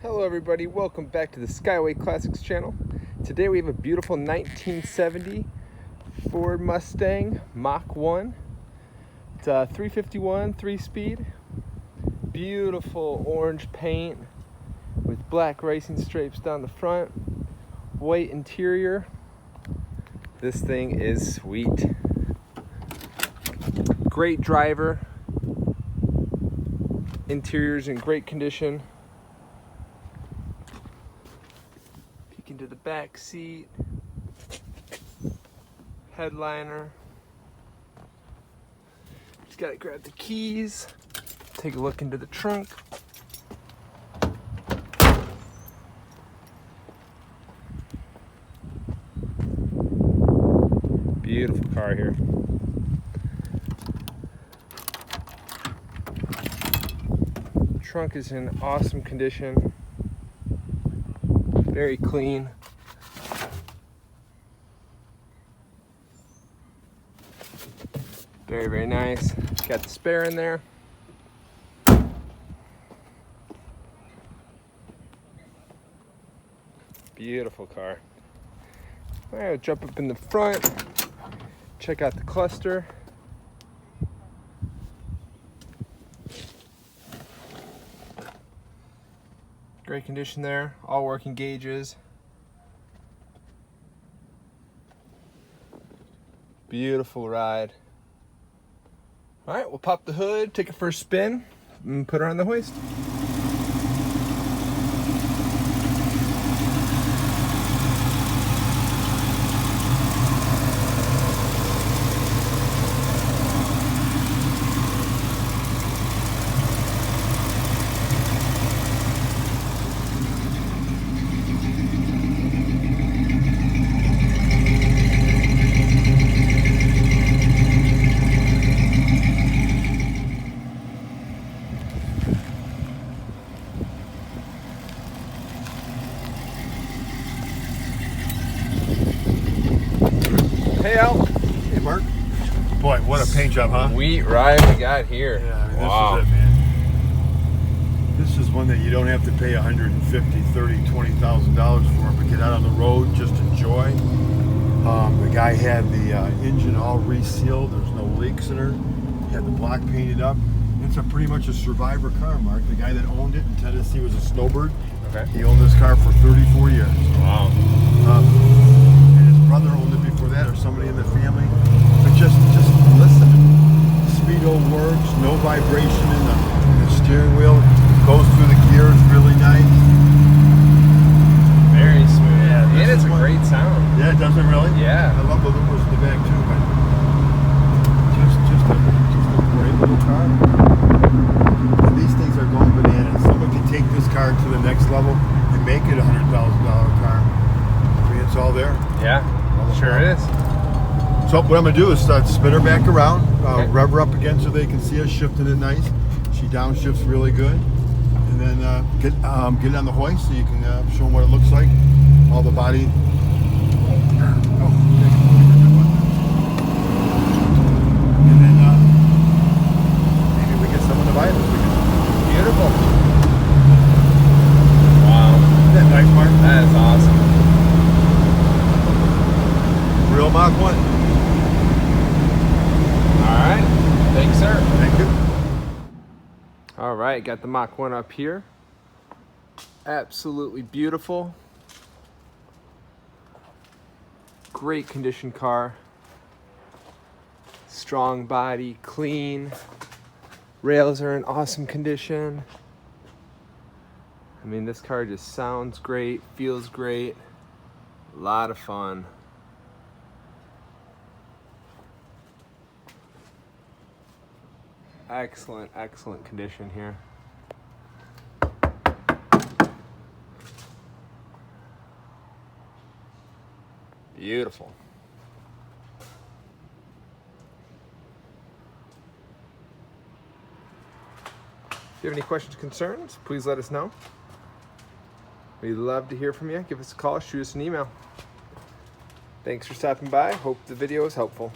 Hello everybody, welcome back to the Skyway Classics channel. Today we have a beautiful 1970 Ford Mustang Mach 1. It's a 351 3-speed. Beautiful orange paint with black racing stripes down the front. White interior. This thing is sweet. Great driver. Interior's in great condition. Into the back seat, headliner. Just gotta grab the keys, take a look into the trunk. Beautiful car here. Trunk is in awesome condition. Very clean. Very, very nice. Got the spare in there. Beautiful car. All right, I'll jump up in the front. Check out the cluster. Great condition there, all working gauges. Beautiful ride. All right, we'll pop the hood, take it for a spin, and put her on the hoist. Hey Al. Hey Mark. Boy, what a paint job, huh? Sweet ride we got here. Yeah, I mean, wow. This is it, man. This is one that you don't have to pay $150,000, $30,000, $20,000 for, but get out on the road, just enjoy. The guy had the engine all resealed. There's no leaks in her. He had the block painted up. It's pretty much a survivor car, Mark. The guy that owned it in Tennessee was a snowbird. Okay. He owned this car for 34 years. Wow. And his brother owned it before that, or somebody in the family. But just listen. Speedo works, no vibration in the steering wheel. Goes through the gears really nice. Very smooth. Yeah, and it's a great sound. Yeah, does it really? Yeah. I love the loopers in the back too, but just a great little car. And these things are going bananas. Someone can take this car to the next level and make it a $100,000 car. I mean, it's all there. Yeah, sure it is. So what I'm going to do is spin her back around, Okay. rev her up again so they can see us shifting it nice. She downshifts really good. And then get it on the hoist so you can show them what it looks like. All the body. And then maybe we get someone to buy it this weekend. Beautiful. Wow. Isn't that nice, Mark? That is awesome. Real Mach 1. All right. Thanks, sir. Thank you. All right, got the Mach 1 up here. Absolutely beautiful. Great condition car. Strong body, clean. Rails are in awesome condition. I mean, this car just sounds great, feels great. A lot of fun. Excellent, excellent condition here. Beautiful. If you have any questions or concerns, please let us know. We'd love to hear from you. Give us a call, shoot us an email. Thanks for stopping by. Hope the video was helpful.